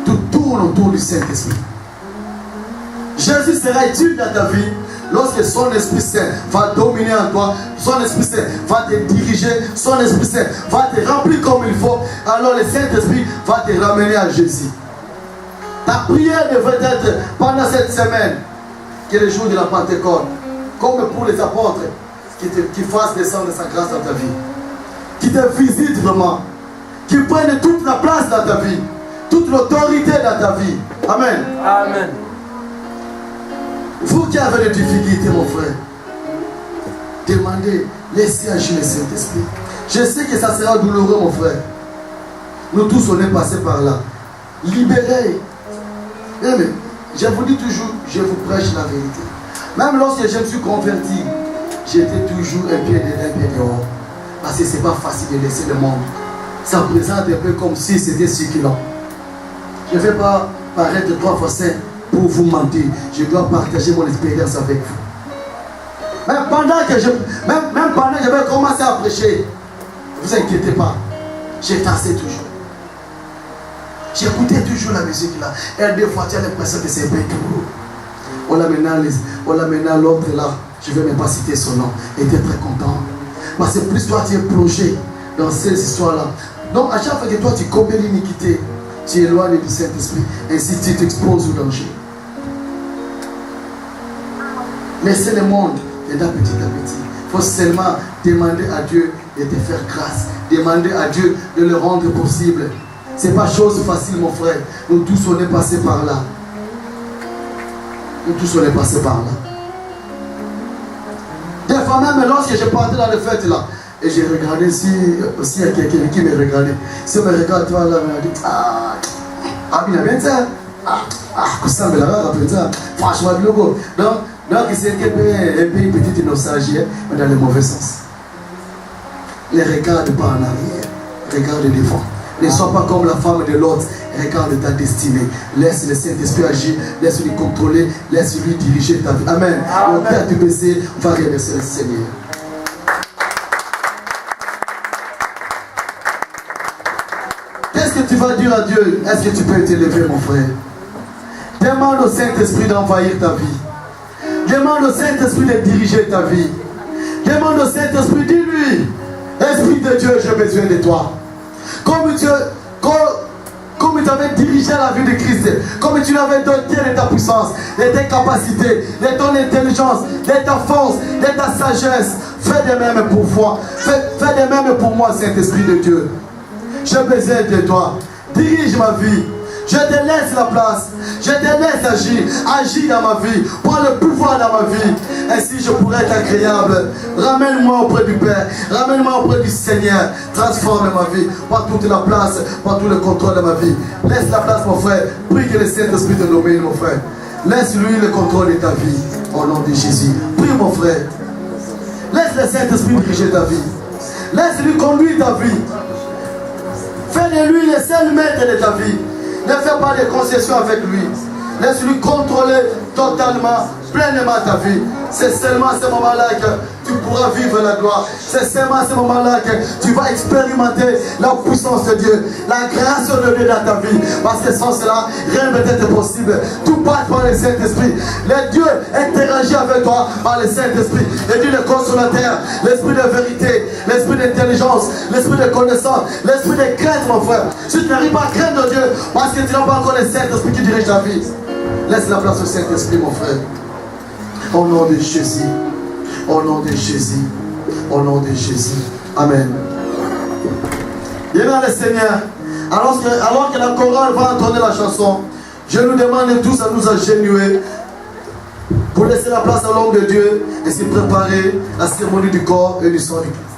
Tout tourne autour du Saint-Esprit. Jésus sera utile dans ta vie lorsque son Esprit Saint va dominer en toi, son Esprit Saint va te diriger, son Esprit Saint va te remplir comme il faut. Alors le Saint-Esprit va te ramener à Jésus. Ta prière devrait être pendant cette semaine, qui est le jour de la Pentecôte, comme pour les apôtres, qui fassent descendre sa grâce dans ta vie, qui te visite vraiment, qui prenne toute la place dans ta vie, toute l'autorité dans ta vie. Amen. Amen. Vous qui avez des difficultés, mon frère, demandez, laissez agir le Saint-Esprit. Je sais que ça sera douloureux, mon frère. Nous tous, on est passés par là. Libérez. Mais je vous dis toujours, je vous prêche la vérité. Même lorsque je me suis converti, j'étais toujours un pied dedans, un pied dehors. Parce que ce n'est pas facile de laisser le monde. Ça présente un peu comme si c'était circulant. Je ne vais pas paraître 3 fois saint pour vous mentir. Je dois partager mon expérience avec vous. Même pendant que je vais commencer à prêcher, ne vous inquiétez pas, j'ai tassé toujours. J'écoutais toujours la musique là. Et des fois, tu as l'impression que c'est bête. On l'amène l'autre là. Je ne vais même pas citer son nom. Et tu es très content. Parce que plus toi, tu es plongé dans ces histoires-là. Donc, à chaque fois que toi, tu commets l'iniquité, tu éloignes du Saint-Esprit. Ainsi, tu t'exposes au danger. Laissez le monde aider petit à petit. Il faut seulement demander à Dieu de te faire grâce. Demander à Dieu de le rendre possible. Ce n'est pas chose facile, mon frère. Nous tous, on est passés par là. Nous tous, on est passés par là. Des fois même, lorsque je partais dans les fêtes là, et j'ai regardé si il y a quelqu'un qui me regardait. Si on me regarde, toi là, on m'a dit, il a bien ça. Ça me l'a rappelé ça. Franchement, le logo. Donc c'est un peu une petite nostalgie, mais dans le mauvais sens. Ne regarde pas en arrière. Regarde devant. Ne sois pas comme la femme de l'autre. Regarde ta destinée. Laisse le Saint-Esprit agir. Laisse-lui contrôler. Laisse-lui diriger ta vie. Amen. Au Père du PC, on va remercier le Seigneur. Qu'est-ce que tu vas dire à Dieu? Est-ce que tu peux t'élever, mon frère? Demande au Saint-Esprit d'envahir ta vie. Demande au Saint-Esprit de diriger ta vie. Demande au Saint-Esprit, dis-lui, Esprit de Dieu, j'ai besoin de toi. Comme tu avais dirigé la vie de Christ, comme tu l'avais doté de ta puissance, de tes capacités, de ton intelligence, de ta force, de ta sagesse, fais de même pour moi. Fais de même pour moi, Saint-Esprit de Dieu. J'ai besoin de toi. Dirige ma vie. Je te laisse la place. Je te laisse agir. Agis dans ma vie. Prends le pouvoir dans ma vie. Ainsi je pourrai être agréable. Ramène-moi auprès du Père. Ramène-moi auprès du Seigneur. Transforme ma vie. Prends toute la place. Prends tout le contrôle de ma vie. Laisse la place, mon frère. Prie que le Saint-Esprit te domine, mon frère. Laisse-lui le contrôle de ta vie. Au nom de Jésus. Prie, mon frère. Laisse le Saint-Esprit diriger ta vie. Laisse-lui conduire ta vie. Fais de lui le seul maître de ta vie. Ne fais pas de concessions avec lui. Laisse-lui contrôler totalement, pleinement ta vie. C'est seulement à ce moment-là que tu pourras vivre la gloire. C'est seulement à ce moment-là que tu vas expérimenter la puissance de Dieu, la grâce de Dieu dans ta vie. Parce que sans cela, rien ne peut être possible. Tout passe par le Saint-Esprit. Le Dieu interagit avec toi par le Saint-Esprit. Et Dieu le consolateur, l'esprit de vérité, l'esprit d'intelligence, l'esprit de connaissance, l'esprit de crainte, mon frère. Si tu n'arrives pas à craindre Dieu, parce que tu n'as pas encore le Saint-Esprit qui dirige ta vie, laisse la place au Saint-Esprit, mon frère. Au nom de Jésus. Au nom de Jésus. Au nom de Jésus. Amen. Bien le Seigneur. Alors que la chorale va entonner la chanson, je nous demande tous à nous agenouiller pour laisser la place à l'homme de Dieu et se préparer à la cérémonie du corps et du sang du Christ.